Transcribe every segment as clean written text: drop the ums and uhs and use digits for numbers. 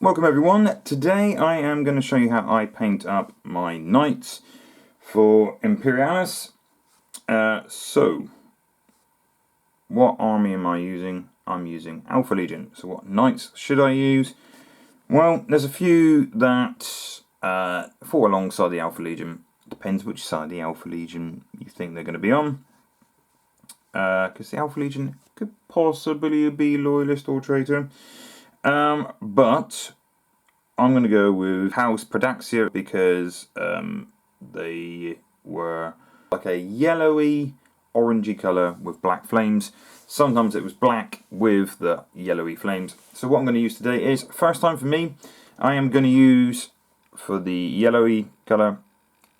Welcome everyone. Today I am going to show you how I paint up my knights for Imperialis. So, what army am I using? I'm using Alpha Legion. So what knights should I use? Well, there's a few that fall alongside the Alpha Legion. Depends which side of the Alpha Legion you think they're going to be on. Because the Alpha Legion could possibly be loyalist or traitor. But I'm going to go with House Perdaxia because they were like a yellowy, orangey colour with black flames. Sometimes it was black with the yellowy flames. So what I'm going to use today is, first time for me, I am going to use, for the yellowy colour,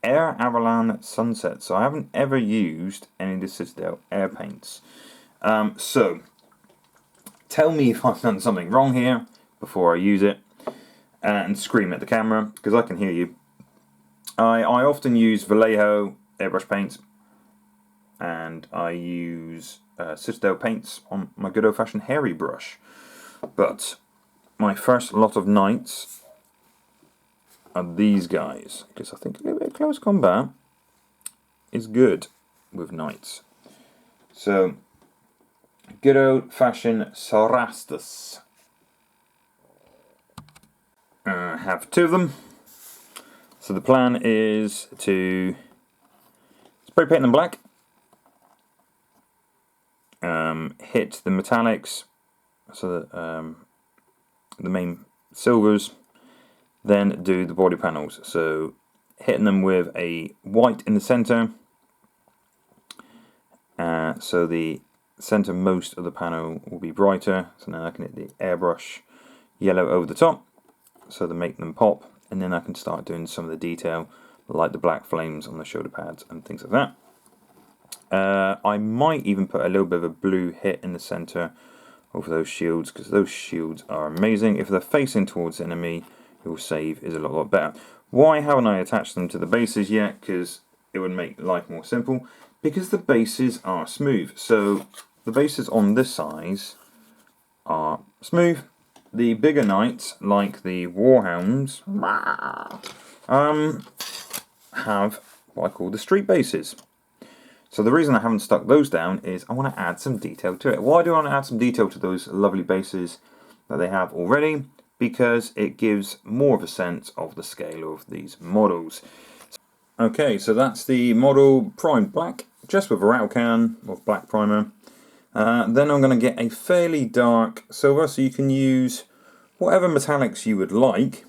Air Avalan Sunset. So I haven't ever used any of the Citadel air paints. So, tell me if I've done something wrong here before I use it. And scream at the camera, because I can hear you. I often use Vallejo airbrush paints, and I use Citadel paints on my good old-fashioned hairy brush. But my first lot of knights are these guys, because I think a little bit of close combat is good with knights. So, good old-fashioned Sarastas. I have two of them. So the plan is to spray paint them black, hit the metallics, so that the main silvers, then do the body panels. So hitting them with a white in the center, so the center most of the panel will be brighter. So now I can hit the airbrush yellow over the top, so to make them pop, and then I can start doing some of the detail, like the black flames on the shoulder pads and things like that. I might even put a little bit of a blue hit in the center over those shields, because those shields are amazing. If they're facing towards the enemy, your save is a lot better. Why haven't I attached them to the bases yet? Because it would make life more simple. Because the bases are smooth. So the bases on this size are smooth. The bigger knights, like the Warhounds, have what I call the street bases. So the reason I haven't stuck those down is I want to add some detail to it. Why do I want to add some detail to those lovely bases that they have already? Because it gives more of a sense of the scale of these models. Okay, so that's the model primed black, just with a rattle can of black primer. Then I'm going to get a fairly dark silver, so you can use whatever metallics you would like.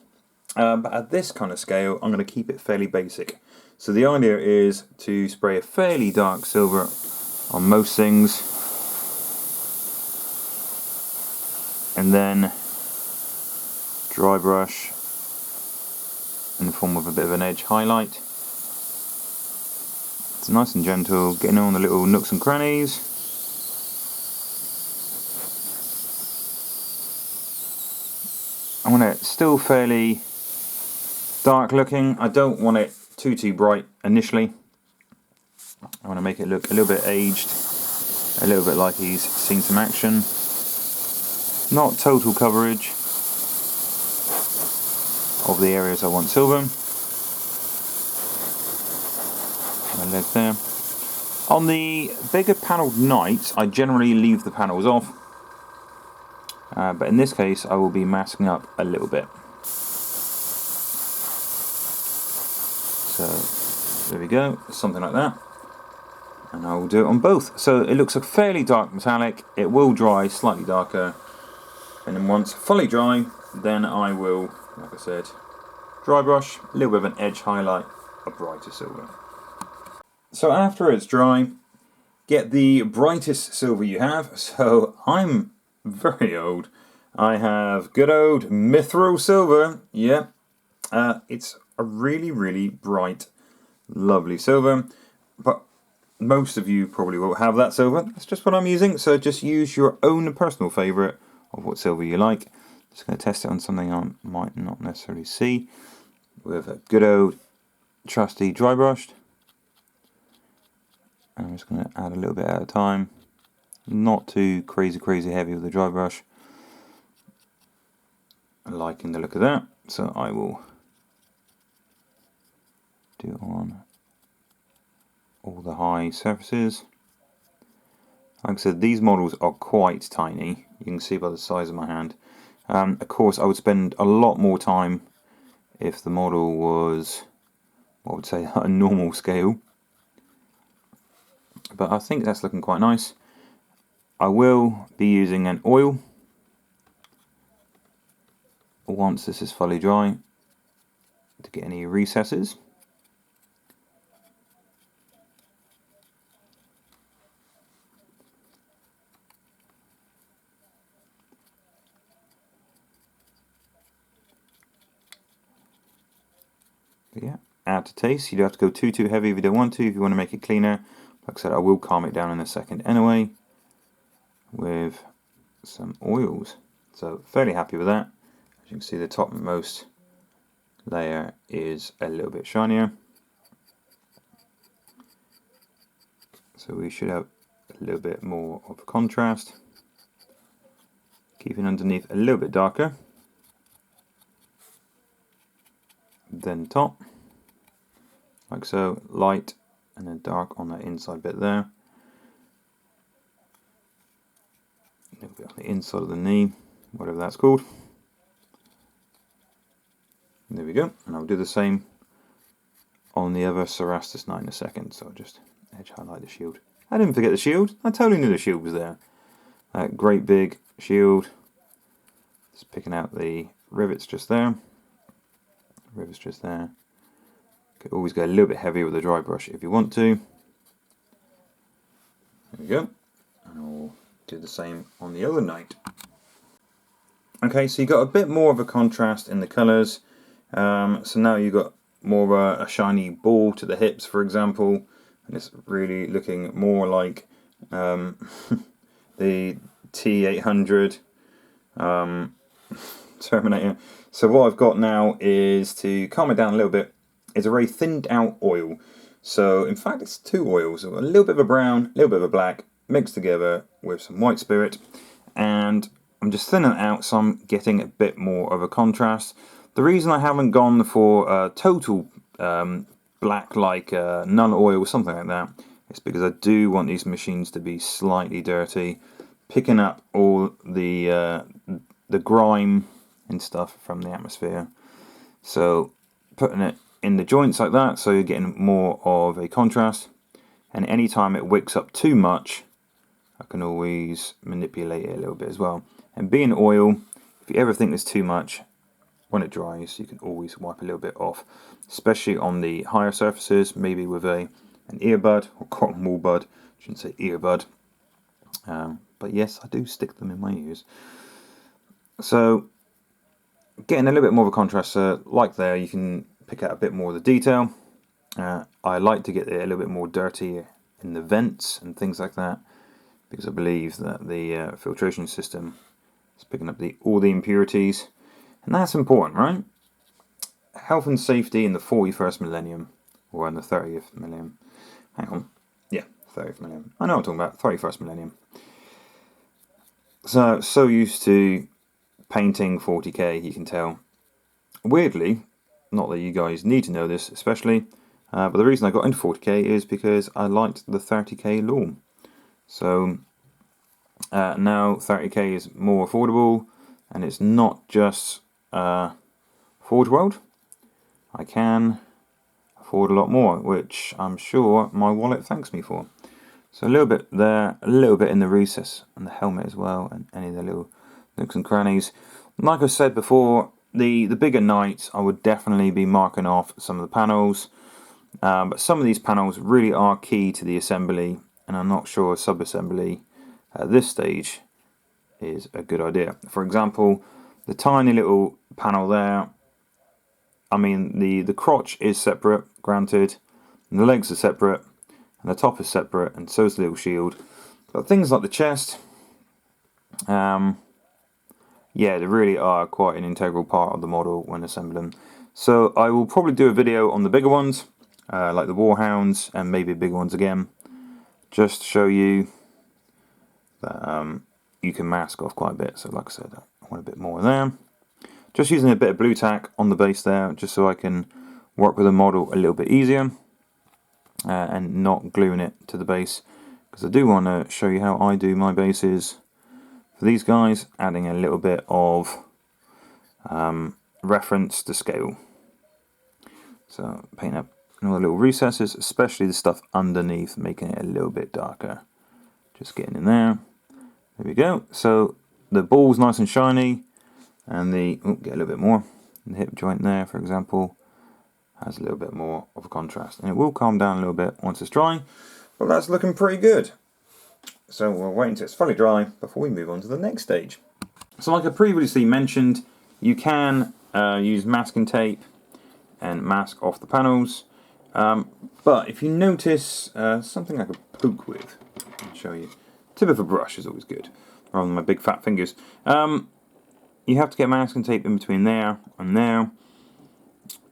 But at this kind of scale, I'm going to keep it fairly basic. So the idea is to spray a fairly dark silver on most things, and then dry brush in the form of a bit of an edge highlight. It's nice and gentle, getting on the little nooks and crannies. I want it still fairly dark looking. I don't want it too bright initially. I want to make it look a little bit aged, a little bit like he's seen some action. Not total coverage of the areas I want silver. My leg there. On the bigger panelled knights, I generally leave the panels off. But in this case, I will be masking up a little bit. So there we go, something like that. And I will do it on both. So it looks a fairly dark metallic. It will dry slightly darker. And then once fully dry, then I will, like I said, dry brush, a little bit of an edge highlight, a brighter silver. So after it's dry, get the brightest silver you have. So I'm very old. I have good old mithril silver. Yeah, it's a really bright, lovely silver. But most of you probably will have that silver. That's just what I'm using. So just use your own personal favourite of what silver you like. Just going to test it on something I might not necessarily see with a good old trusty dry brush. I'm just going to add a little bit at a time. Not too crazy heavy with the dry brush. liking the look of that, so I will do it on all the high surfaces. Like I said, these models are quite tiny. You can see by the size of my hand. Of course, I would spend a lot more time if the model was, I would say, a normal scale. But I think that's looking quite nice. I will be using an oil once this is fully dry to get any recesses. But yeah, add to taste. You don't have to go too heavy if you don't want to. If you want to make it cleaner, like I said, I will calm it down in a second anyway with some oils. So fairly happy with that. As you can see, the topmost layer is a little bit shinier, so we should have a little bit more of a contrast. Keeping underneath a little bit darker than top, like so, light and then dark on that inside bit there. A little bit on the inside of the knee, whatever that's called. There we go, and I'll do the same on the other Cerastus Knight in a second, so I'll just edge highlight the shield. I didn't forget the shield, I totally knew the shield was there. That great big shield. Just picking out the rivets just there. Rivets just there. Could always go a little bit heavier with a dry brush if you want to. There we go. And I'll do the same on the other knight. Okay, so you got a bit more of a contrast in the colours. So now you've got more of a shiny ball to the hips, for example, and it's really looking more like the T800 Terminator. So what I've got now is, to calm it down a little bit, is a very thinned out oil. So in fact it's two oils, a little bit of a brown, a little bit of a black, mixed together with some white spirit, and I'm just thinning it out so I'm getting a bit more of a contrast. The reason I haven't gone for total black, like none oil or something like that, is because I do want these machines to be slightly dirty, picking up all the grime and stuff from the atmosphere. So putting it in the joints like that, so you're getting more of a contrast, and anytime it wicks up too much, I can always manipulate it a little bit as well. And being oil, if you ever think there's too much, when it dries you can always wipe a little bit off, especially on the higher surfaces, maybe with an earbud or cotton wool bud. I shouldn't say earbud, but yes, I do stick them in my ears. So getting a little bit more of a contrast, like there you can pick out a bit more of the detail. I like to get it a little bit more dirty in the vents and things like that, because I believe that the filtration system is picking up all the impurities, and that's important, right? Health and safety in the 41st millennium, or in the 30th millennium. Hang on, yeah, 30th millennium. I know what I'm talking about, 31st millennium. So used to painting 40k, you can tell. Weirdly, not that you guys need to know this especially, but the reason I got into 40k is because I liked the 30k law. So now 30k is more affordable, and it's not just Forge World. I can afford a lot more, which I'm sure my wallet thanks me for. So a little bit there, a little bit in the recess and the helmet as well, and any of the little nooks and crannies. Like I said before, the bigger knights I would definitely be marking off some of the panels, but some of these panels really are key to the assembly, and I'm not sure sub-assembly at this stage is a good idea. For example, the tiny little panel there, I mean the crotch is separate, granted, and the legs are separate, and the top is separate, and so is the little shield. But things like the chest, yeah, they really are quite an integral part of the model when assembling. So I will probably do a video on the bigger ones, like the Warhounds, and maybe bigger ones again, just to show you that you can mask off quite a bit. So like I said, I want a bit more there. Just using a bit of blue tack on the base there, just so I can work with the model a little bit easier and not gluing it to the base, because I do want to show you how I do my bases for these guys, adding a little bit of reference to scale. So paint up all the little recesses, especially the stuff underneath, making it a little bit darker. Just getting in there. There we go. So the ball's nice and shiny, and the get a little bit more. The hip joint there, for example, has a little bit more of a contrast, and it will calm down a little bit once it's dry. But that's looking pretty good. So we'll wait until it's fully dry before we move on to the next stage. So like I previously mentioned, you can use masking tape and mask off the panels. But if you notice something I could poke with, I'll show you. Tip of a brush is always good, rather than my big fat fingers. You have to get masking tape in between there and there,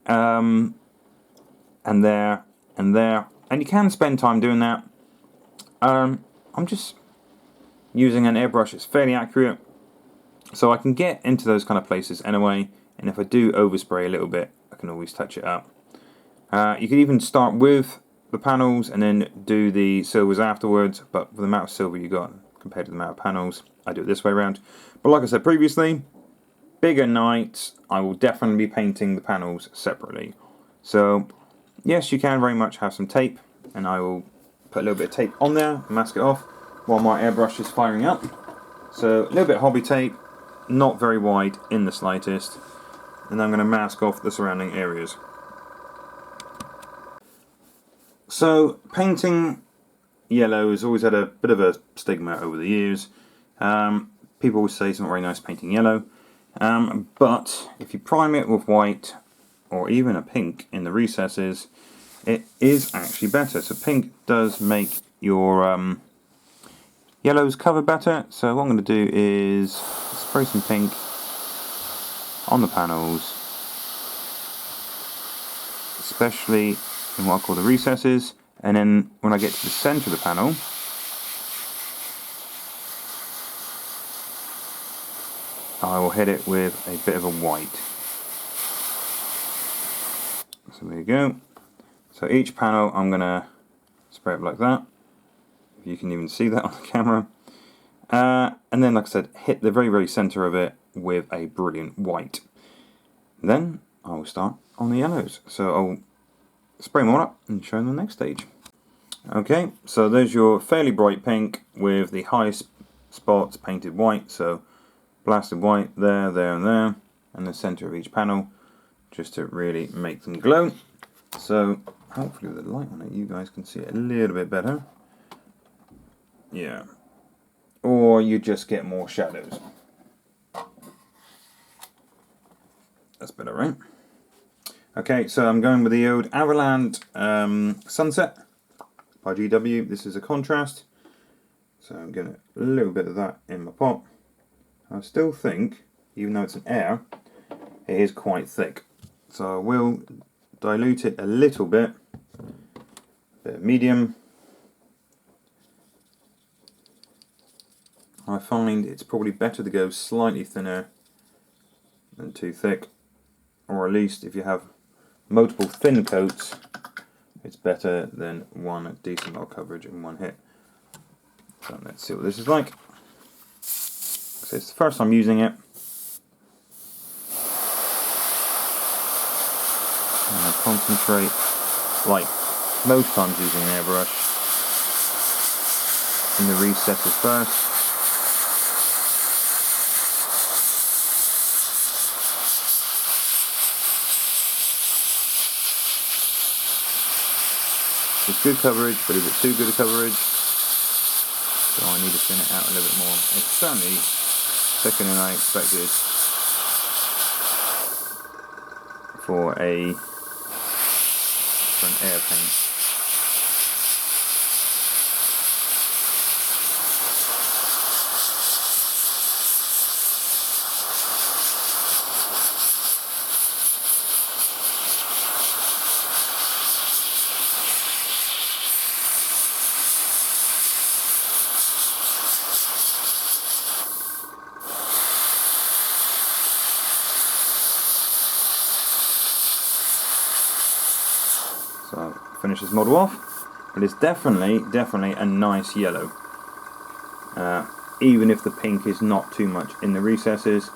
and there and there, and you can spend time doing that. I'm just using an airbrush that's fairly accurate, so I can get into those kind of places anyway, and if I do overspray a little bit, I can always touch it up. You could even start with the panels and then do the silvers afterwards, but with the amount of silver you got compared to the amount of panels, I do it this way around. But like I said previously, bigger nights, I will definitely be painting the panels separately. So yes, you can very much have some tape, and I will put a little bit of tape on there, mask it off while my airbrush is firing up. So a little bit of hobby tape, not very wide in the slightest, and I'm going to mask off the surrounding areas. So painting yellow has always had a bit of a stigma over the years. People always say it's not very nice painting yellow, but if you prime it with white or even a pink in the recesses, it is actually better. So pink does make your yellows cover better. So what I'm going to do is spray some pink on the panels, especially in what I call the recesses, and then when I get to the centre of the panel, I will hit it with a bit of a white. So there you go. So each panel I'm going to spray it like that, if you can even see that on the camera, and then like I said, hit the very very centre of it with a brilliant white. Then I will start on the yellows. So I'll spray them all up and show them the next stage. Okay, so there's your fairly bright pink with the highest spots painted white, so blasted white there, there and there, and the centre of each panel, just to really make them glow. So hopefully with the light on it you guys can see it a little bit better. Yeah, or you just get more shadows. That's better, right? Okay, so I'm going with the old Avaland Sunset by GW. This is a contrast, so I'm getting a little bit of that in my pot. I still think, even though it's an air, it is quite thick. So I will dilute it a little bit of medium. I find it's probably better to go slightly thinner than too thick, or at least if you have multiple thin coats, it's better than one decent amount of coverage in one hit. So let's see what this is like. So it's the first time using it. And I concentrate, like most times using an airbrush, in the recesses first. It's good coverage, but is it too good a coverage? So I need to thin it out a little bit more. It's certainly thicker than I expected for an air paint. So finish this model off, but it's definitely a nice yellow. Even if the pink is not too much in the recesses,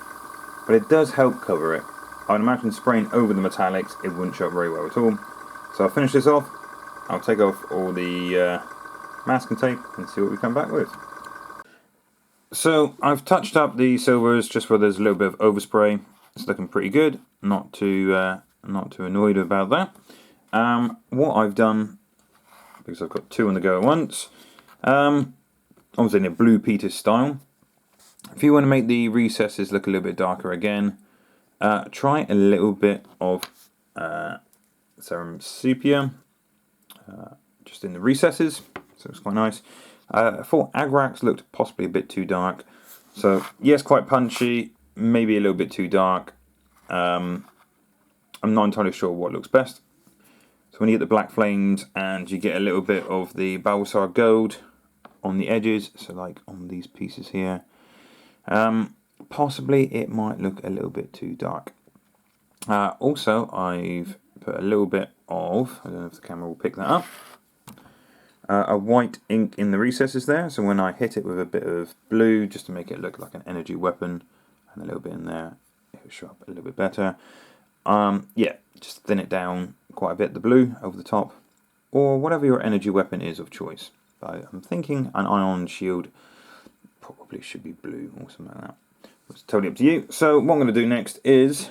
but it does help cover it. I'd imagine spraying over the metallics, it wouldn't show up very well at all. So I'll finish this off, I'll take off all the masking tape and see what we come back with. So I've touched up the silvers just where there's a little bit of overspray. It's looking pretty good, not too annoyed about that. What I've done, because I've got two on the go at once, obviously in a blue Peter style. If you want to make the recesses look a little bit darker again, try a little bit of serum sepia just in the recesses, so it's quite nice. I thought Agrax looked possibly a bit too dark, so yes, quite punchy, maybe a little bit too dark. I'm not entirely sure what looks best. So when you get the black flames and you get a little bit of the Balthasar gold on the edges, so like on these pieces here, possibly it might look a little bit too dark. Also, I've put a little bit of, I don't know if the camera will pick that up, a white ink in the recesses there, so when I hit it with a bit of blue, just to make it look like an energy weapon, and a little bit in there, it will show up a little bit better. Yeah, just thin it down quite a bit, the blue over the top, or whatever your energy weapon is of choice. I'm thinking an ion shield probably should be blue or something like that. It's totally up to you. So what I'm going to do next is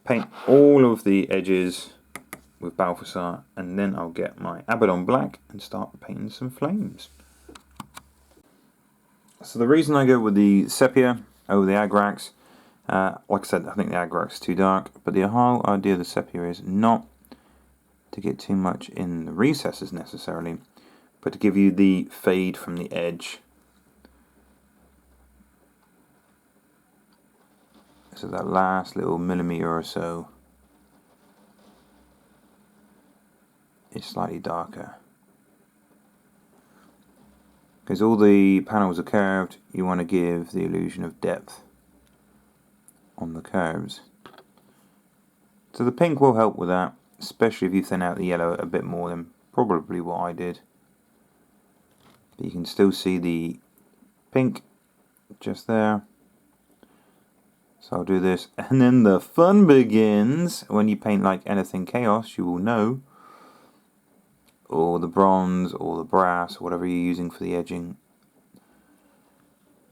paint all of the edges with Balthasar, and then I'll get my Abaddon black and start painting some flames. So the reason I go with the sepia over the Agrax, like I said, I think the Agrax is too dark, but the whole idea of the sepia is not to get too much in the recesses necessarily, but to give you the fade from the edge. So that last little millimetre or so is slightly darker. Because all the panels are curved, you want to give the illusion of depth on the curves. So the pink will help with that, especially if you thin out the yellow a bit more than probably what I did. But you can still see the pink just there. So I'll do this, and then the fun begins. When you paint like anything chaos, you will know, or the bronze, or the brass, or whatever you're using for the edging,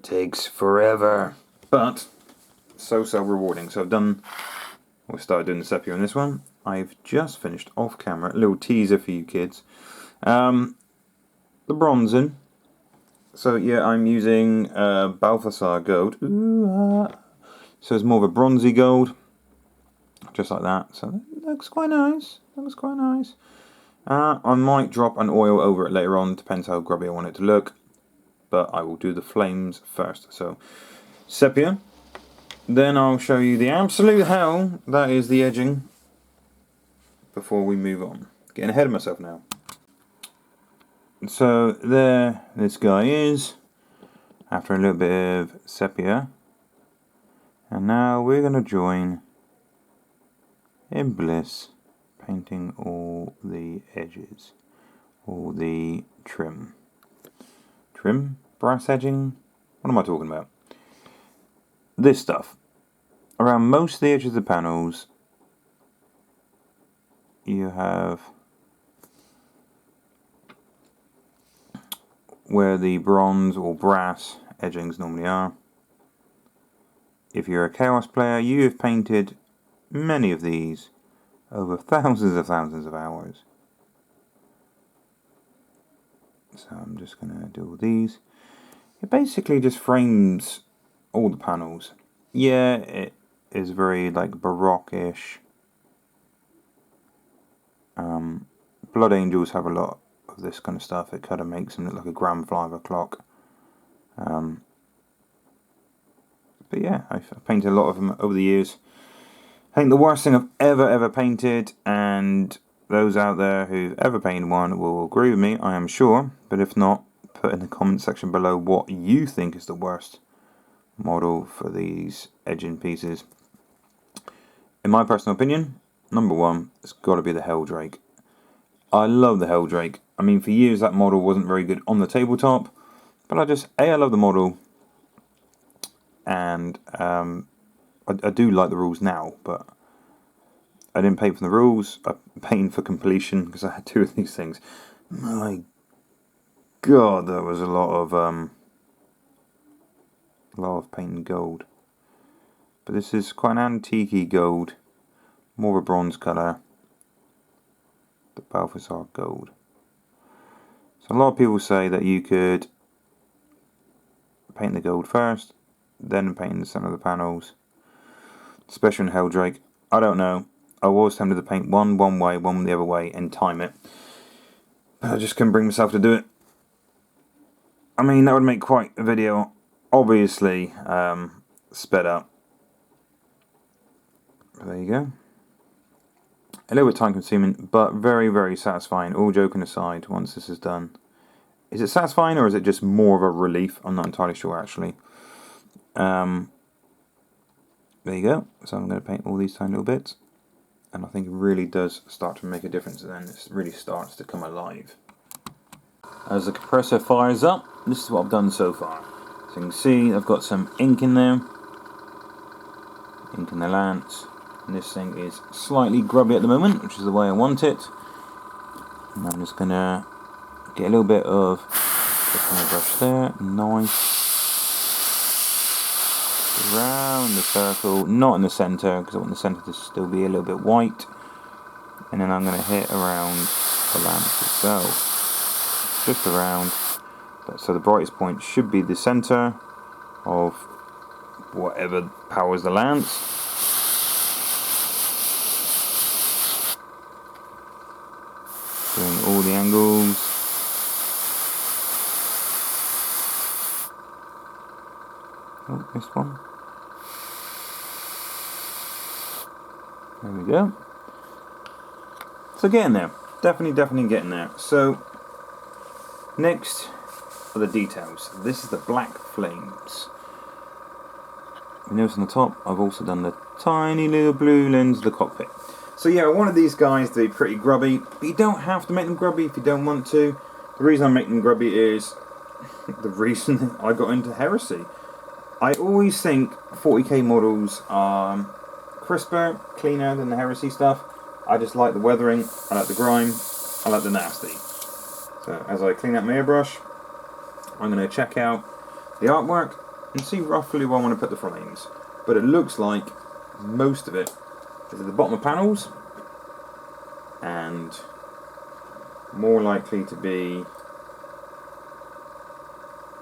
takes forever, but so rewarding. So we'll start doing the sepia on this one. I've just finished off camera, a little teaser for you kids, the bronzing. So yeah, I'm using Balthasar gold. So it's more of a bronzy gold, just like that. So it looks quite nice. Looks quite nice. I might drop an oil over it later on, depends how grubby I want it to look. But I will do the flames first. So sepia. Then I'll show you the absolute hell that is the edging before we move on. Getting ahead of myself now. So there this guy is, after a little bit of sepia. And now we're going to join in bliss, painting all the edges, all the trim, brass edging, what am I talking about? This stuff. Around most of the edges of the panels, you have where the bronze or brass edgings normally are. If you're a Chaos player, you have painted many of these over thousands of hours. So I'm just going to do all these. It basically just frames all the panels. Yeah, it is very like Baroque-ish. Blood Angels have a lot of this kind of stuff. It kind of makes them look like a Gram 5 o'clock. But yeah, I've painted a lot of them over the years. I think the worst thing I've ever painted, and those out there who've ever painted one will agree with me, I am sure. But if not, put in the comment section below what you think is the worst model for these edging pieces. In my personal opinion, number one, it's got to be the Helldrake. I love the Helldrake. I mean, for years that model wasn't very good on the tabletop, but I love the model, and I do like the rules now, but I didn't paint for the rules. I painted for completion because I had 2 of these things. My God, that was a lot of painting gold. But this is quite an antique gold, more of a bronze colour. The Balthasar gold. So a lot of people say that you could paint the gold first, then paint the centre of the panels, especially in Helldrake. I don't know. I was tempted to paint one way, one the other way, and time it. But I just couldn't bring myself to do it. I mean, that would make quite a video. Obviously, sped up. But there you go. A little bit time consuming, but very, very satisfying. All joking aside, once this is done. Is it satisfying or is it just more of a relief? I'm not entirely sure actually. There you go. So I'm going to paint all these tiny little bits. And I think it really does start to make a difference, and then it really starts to come alive. As the compressor fires up, this is what I've done so far. So you can see I've got some ink in there. Ink in the lance. And this thing is slightly grubby at the moment, which is the way I want it. And I'm just going to get a little bit of the brush there. Nice. Around the circle, not in the centre, because I want the centre to still be a little bit white. And then I'm going to hit around the lance itself, just around. So the brightest point should be the centre of whatever powers the lance. Doing all the angles. Oh, this one. There we go. So getting there. Definitely getting there. So next are the details. This is the black flames. You notice on the top I've also done the tiny little blue lens of the cockpit. So yeah, I wanted these guys to be pretty grubby, but you don't have to make them grubby if you don't want to. The reason I make them grubby is the reason I got into Heresy. I always think 40k models are crisper, cleaner than the Heresy stuff. I just like the weathering, I like the grime, I like the nasty. So as I clean out my airbrush, I'm going to check out the artwork and see roughly where I want to put the flames. But it looks like most of it is at the bottom of panels, and more likely to be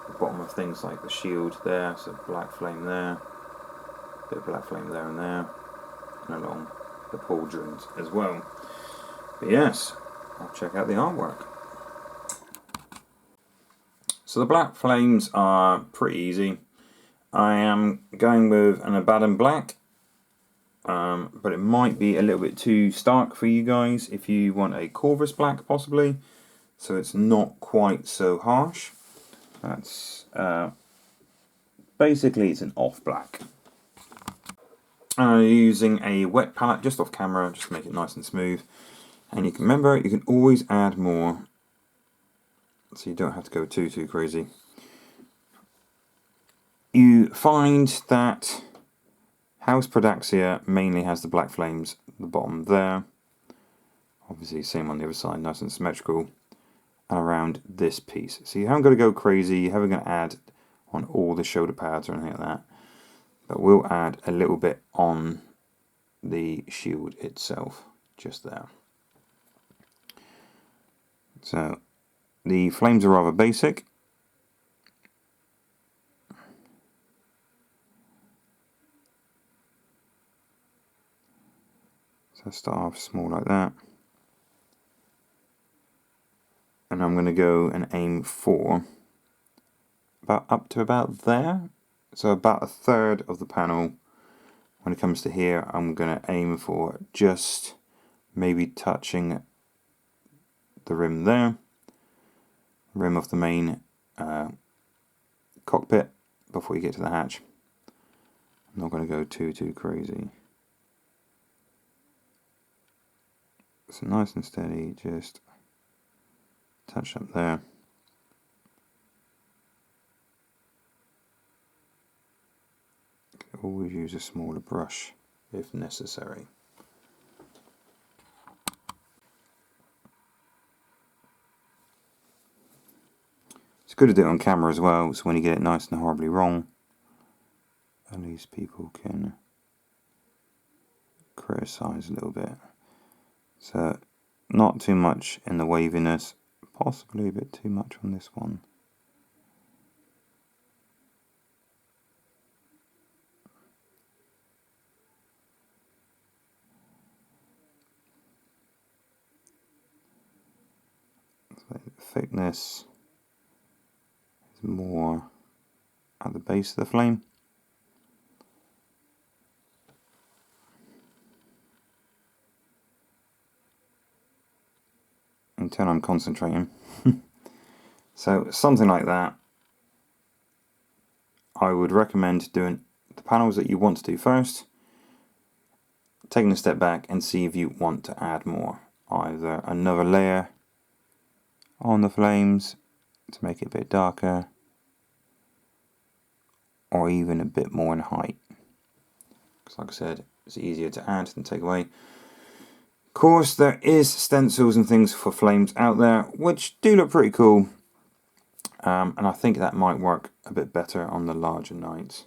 the bottom of things like the shield there, so black flame there, bit of black flame there and there, and along the pauldrons as well. But yes, I'll check out the artwork. So the black flames are pretty easy. I am going with an Abaddon black, but it might be a little bit too stark for you guys if you want a Corvus black possibly, so it's not quite so harsh. That's basically it's an off black. Using a wet palette just off camera, just to make it nice and smooth. And you can remember, you can always add more, so you don't have to go too crazy. You find that House Perdaxia mainly has the black flames at the bottom there. Obviously same on the other side, nice and symmetrical. And around this piece. So you haven't got to go crazy, you haven't got to add on all the shoulder pads or anything like that. But we'll add a little bit on the shield itself, just there. So the flames are rather basic. So start off small like that. And I'm going to go and aim for about up to about there. So about a third of the panel. When it comes to here, I'm going to aim for just maybe touching the rim there. Rim of the main cockpit before you get to the hatch. I'm not going to go too crazy. So nice and steady, just touch up there. Always use a smaller brush if necessary. It's good to do it on camera as well, so when you get it nice and horribly wrong, at least people can criticize a little bit. So not too much in the waviness, possibly a bit too much on this one. So the thickness is more at the base of the flame. Until I'm concentrating. So something like that. I would recommend doing the panels that you want to do first, taking a step back and see if you want to add more. Either another layer on the flames to make it a bit darker, or even a bit more in height. Because like I said, it's easier to add than take away. Of course, there is stencils and things for flames out there, which do look pretty cool. And I think that might work a bit better on the larger knights.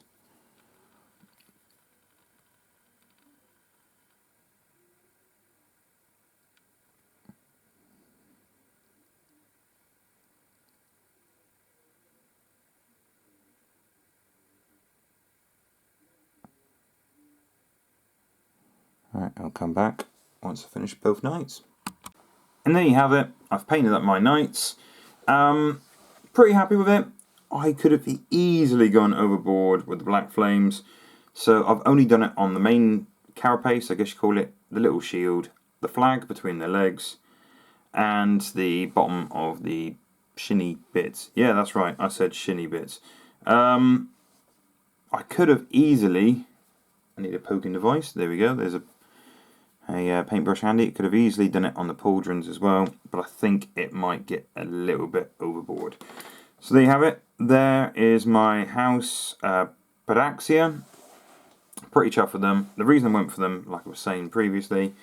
Alright, I'll come back once I finish both knights. And there you have it. I've painted up my knights. Pretty happy with it. I could have easily gone overboard with the black flames. So I've only done it on the main carapace, I guess you call it, the little shield, the flag between their legs, and the bottom of the shinny bits. Yeah, that's right, I said shinny bits. I could have easily, I need a poking device, there we go, there's a paintbrush handy. It could have easily done it on the pauldrons as well, but I think it might get a little bit overboard. So there you have it. There is my house Perdaxia. Pretty chuffed with them. The reason I went for them, like I was saying previously,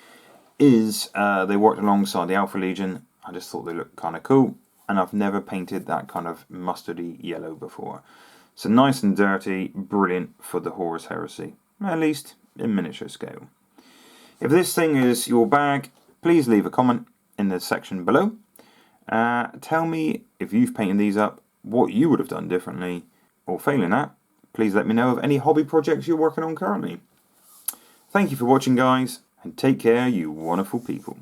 is they worked alongside the Alpha Legion. I just thought they looked kind of cool, and I've never painted that kind of mustardy yellow before. So nice and dirty, brilliant for the Horus Heresy, at least in miniature scale. If this thing is your bag, please leave a comment in the section below. Tell me if you've painted these up, what you would have done differently, or failing that, please let me know of any hobby projects you're working on currently. Thank you for watching, guys, and take care, you wonderful people.